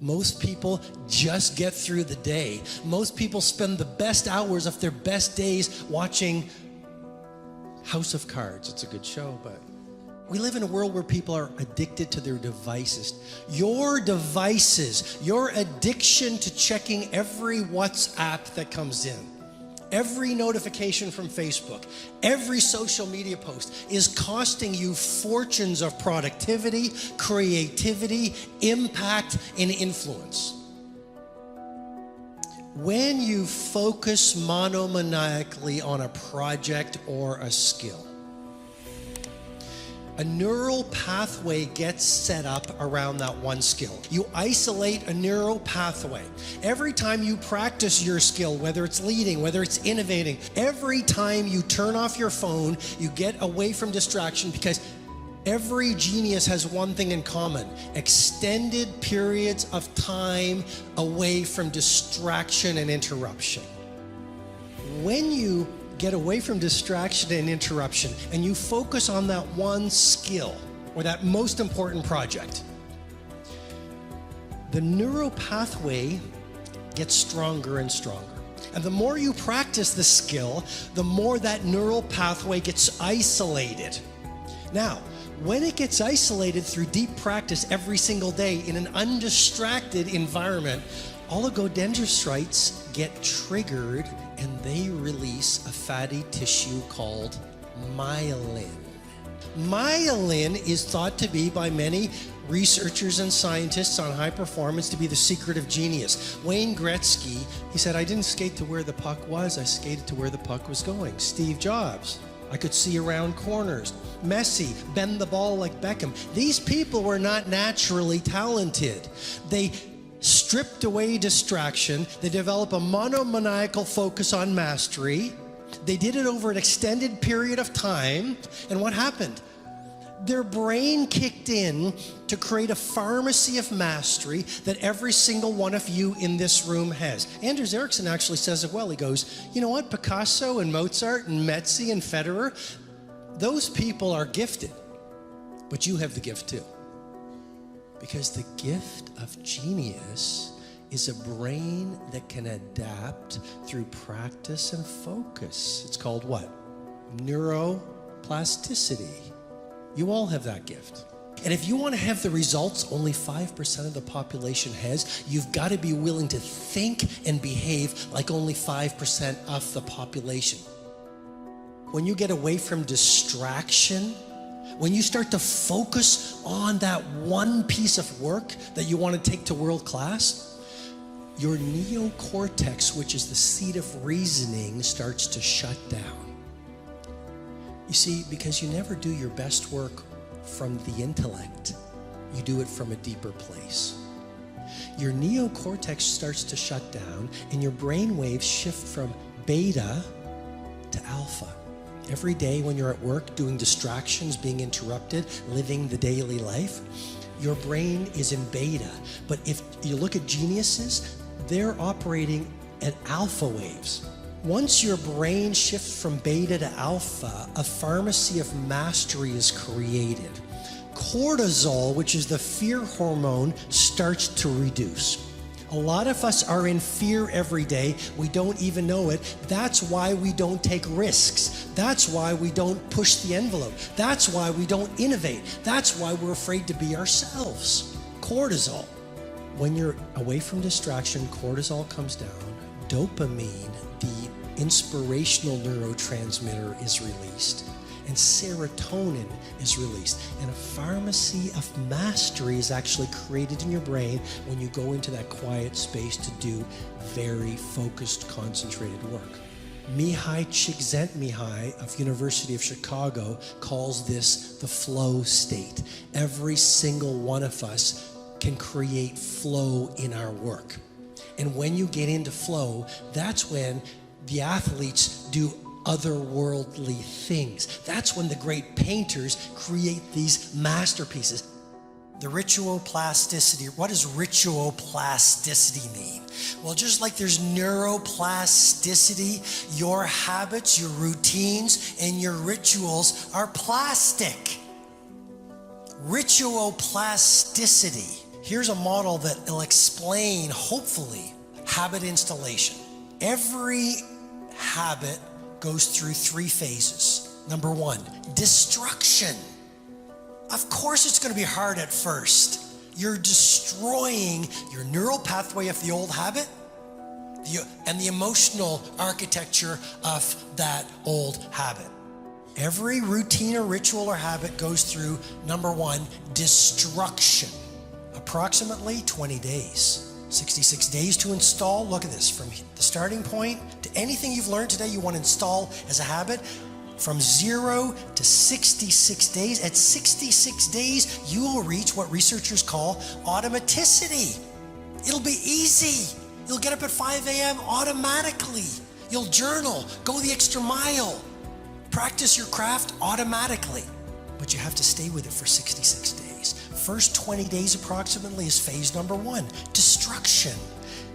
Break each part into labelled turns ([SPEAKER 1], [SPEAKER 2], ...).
[SPEAKER 1] Most people just get through the day. Most people spend the best hours of their best days watching House of Cards. It's a good show, but we live in a world where people are addicted to their devices. Your devices, your addiction to checking every WhatsApp that comes in, every notification from Facebook, every social media post is costing you fortunes of productivity, creativity, impact, and influence. When you focus monomaniacally on a project or a skill, a neural pathway gets set up around that one skill. You isolate a neural pathway. Every time you practice your skill, whether it's leading, whether it's innovating, every time you turn off your phone, you get away from distraction, because every genius has one thing in common: extended periods of time away from distraction and interruption. When you get away from distraction and interruption, and you focus on that one skill or that most important project, the neural pathway gets stronger and stronger. And the more you practice the skill, the more that neural pathway gets isolated. Now, when it gets isolated through deep practice every single day in an undistracted environment, oligodendrocytes get triggered and they release a fatty tissue called myelin. Myelin is thought to be, by many researchers and scientists on high performance, to be the secret of genius. Wayne Gretzky, he said, "I didn't skate to where the puck was, I skated to where the puck was going." Steve Jobs, "I could see around corners." Messi, bend the ball like Beckham. These people were not naturally talented. They stripped away distraction. They develop a monomaniacal focus on mastery. They did it over an extended period of time. And what happened? Their brain kicked in to create a pharmacy of mastery that every single one of you in this room has. Anders Ericsson actually says it well. He goes, "You know what? Picasso and Mozart and Messi and Federer, those people are gifted, but you have the gift too." Because the gift of genius is a brain that can adapt through practice and focus. It's called what? Neuroplasticity. You all have that gift. And if you want to have the results only 5% of the population has, you've got to be willing to think and behave like only 5% of the population. When you get away from distraction, when you start to focus on that one piece of work that you want to take to world class, your neocortex, which is the seat of reasoning, starts to shut down. You see, because you never do your best work from the intellect, you do it from a deeper place. Your neocortex starts to shut down and your brain waves shift from beta to alpha. Every day when you're at work doing distractions, being interrupted, living the daily life, your brain is in beta. But if you look at geniuses, they're operating at alpha waves. Once your brain shifts from beta to alpha, a pharmacy of mastery is created. Cortisol, which is the fear hormone, starts to reduce. A lot of us are in fear every day. We don't even know it. That's why we don't take risks. That's why we don't push the envelope. That's why we don't innovate. That's why we're afraid to be ourselves. Cortisol. When you're away from distraction, cortisol comes down. Dopamine, the inspirational neurotransmitter, is released. And serotonin is released. And a pharmacy of mastery is actually created in your brain when you go into that quiet space to do very focused, concentrated work. Mihai Csikszentmihalyi of University of Chicago calls this the flow state. Every single one of us can create flow in our work. And when you get into flow, that's when the athletes do otherworldly things. That's when the great painters create these masterpieces. The ritual plasticity. What does ritual plasticity mean? Well, just like there's neuroplasticity, your habits, your routines, and your rituals are plastic. Ritual plasticity. Here's a model that will explain, hopefully, habit installation. Every habit goes through 3 phases. Number 1, destruction. Of course it's going to be hard at first. You're destroying your neural pathway of the old habit and the emotional architecture of that old habit. Every routine or ritual or habit goes through, number 1, destruction. Approximately 20 days. 66 days to install. Look at this, from the starting point to anything you've learned today you want to install as a habit, from 0 to 66 days. At 66 days, you will reach what researchers call automaticity. It'll be easy. You'll get up at 5 a.m. automatically. You'll journal, go the extra mile, practice your craft automatically. But you have to stay with it for 66 days. First 20 days approximately is phase number 1, destruction.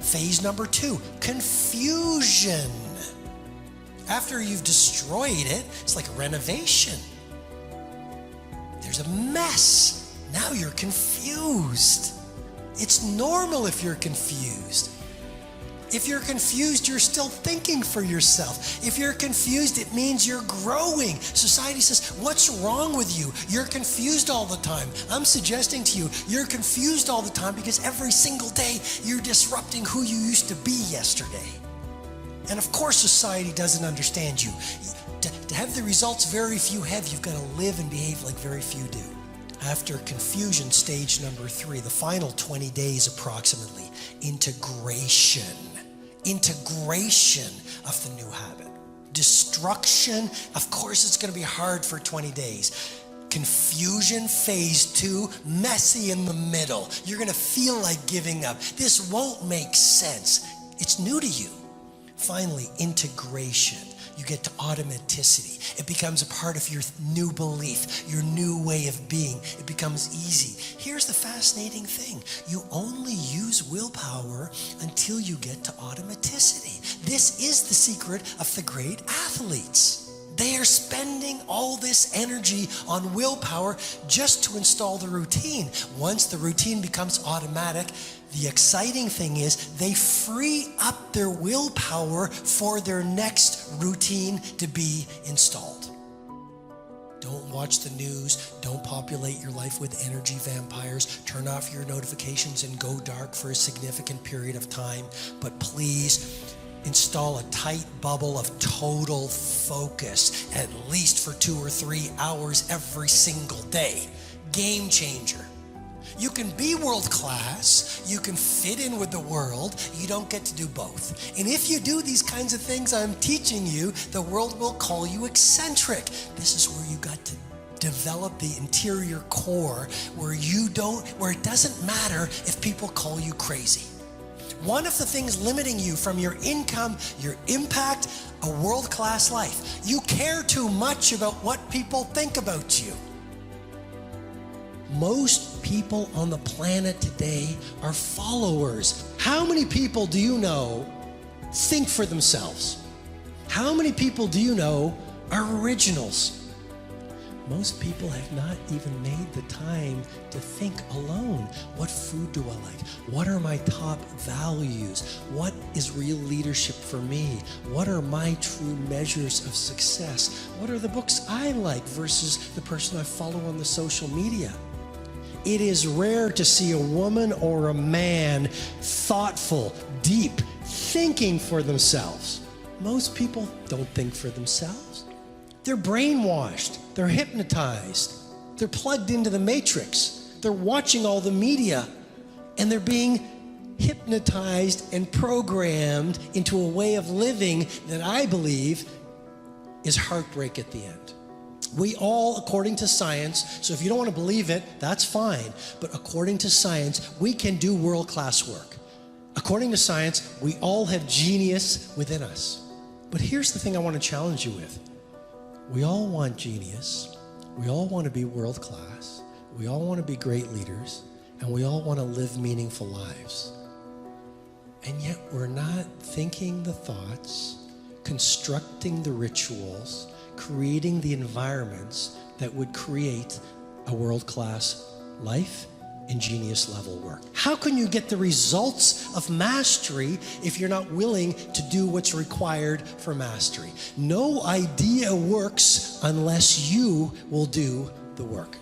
[SPEAKER 1] Phase number 2, confusion. After you've destroyed it, it's like a renovation. There's a mess. Now you're confused. It's normal if you're confused. If you're confused, you're still thinking for yourself. If you're confused, it means you're growing. Society says, what's wrong with you? You're confused all the time. I'm suggesting to you, you're confused all the time because every single day you're disrupting who you used to be yesterday. And of course, society doesn't understand you. To have the results very few have, you've got to live and behave like very few do. After confusion, stage number 3, the final 20 days approximately, integration. Integration of the new habit. Destruction, of course it's going to be hard for 20 days. Confusion, phase 2, messy in the middle. You're going to feel like giving up. This won't make sense. It's new to you. Finally, integration. You get to automaticity. It becomes a part of your new belief, your new way of being. It becomes easy. Here's the fascinating thing. You only use willpower until you get to automaticity. This is the secret of the great athletes. They are spending all this energy on willpower just to install the routine. Once the routine becomes automatic, the exciting thing is they free up their willpower for their next routine to be installed. Don't watch the news. Don't populate your life with energy vampires. Turn off your notifications and go dark for a significant period of time. But please, install a tight bubble of total focus, at least for 2 or 3 hours every single day. Game changer. You can be world class, you can fit in with the world, you don't get to do both. And if you do these kinds of things I'm teaching you, the world will call you eccentric. This is where you got to develop the interior core where it doesn't matter if people call you crazy. One of the things limiting you from your income, your impact, a world-class life. You care too much about what people think about you. Most people on the planet today are followers. How many people do you know think for themselves? How many people do you know are originals? Most people have not even made the time to think alone. What food do I like? What are my top values? What is real leadership for me? What are my true measures of success? What are the books I like versus the person I follow on the social media? It is rare to see a woman or a man thoughtful, deep, thinking for themselves. Most people don't think for themselves. They're brainwashed, they're hypnotized, they're plugged into the matrix, they're watching all the media, and they're being hypnotized and programmed into a way of living that I believe is heartbreak at the end. We all, according to science, so if you don't want to believe it, that's fine, but according to science, we can do world-class work. According to science, we all have genius within us. But here's the thing I want to challenge you with. We all want genius, we all want to be world class, we all want to be great leaders, and we all want to live meaningful lives. And yet we're not thinking the thoughts, constructing the rituals, creating the environments that would create a world-class life ingenious level work. How can you get the results of mastery if you're not willing to do what's required for mastery? No idea works unless you will do the work.